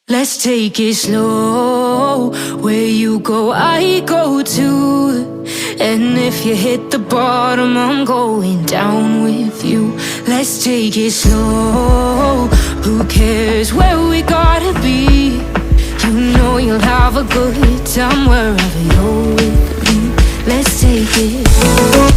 Let's take it slow. Where you go, I go too. And if you hit the bottom, I'm going down with you. Let's take it slow. Who cares where we gotta be? You know you'll have a good time wherever you're with me. Let's take it slow.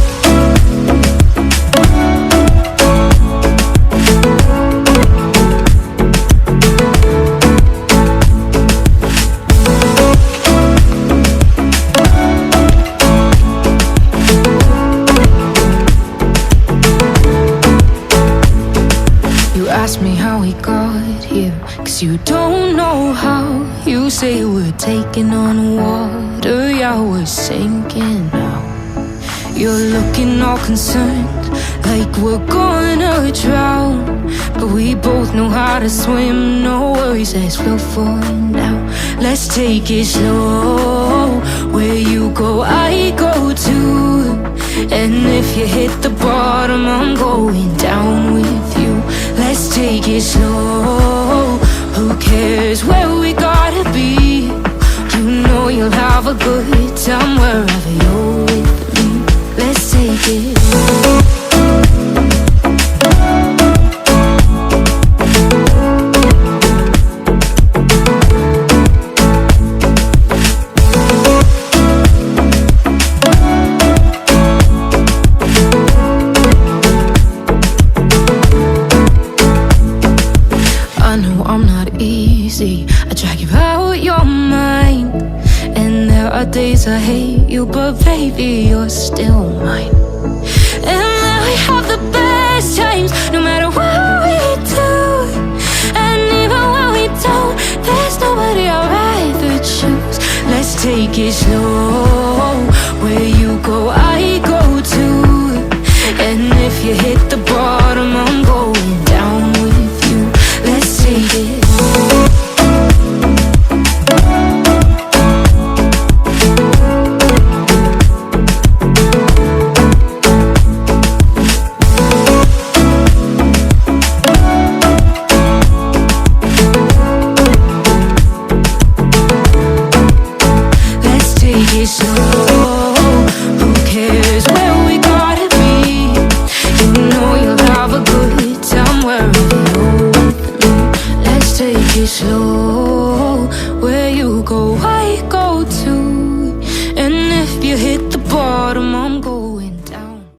Ask me how we got here, 'cause you don't know how. You say we're taking on water, yeah, we're sinking now. You're looking all concerned, like we're gonna drown. But we both know how to swim, no worries, let's flow for now. Let's take it slow. Where you go, I go too. And if you hit the bottom, I'm going down with you. Let's take it slow. Who cares where we gotta be? You know you'll have a good time wherever you're with me. Let's take it slow. I drag you out your mind, and there are days I hate you, but baby, you're still mine. And now we have the best times, no matter what we do. And even when we don't, there's nobody I'd rather choose. Let's take it slow. Where you go, I go too. And if you hit the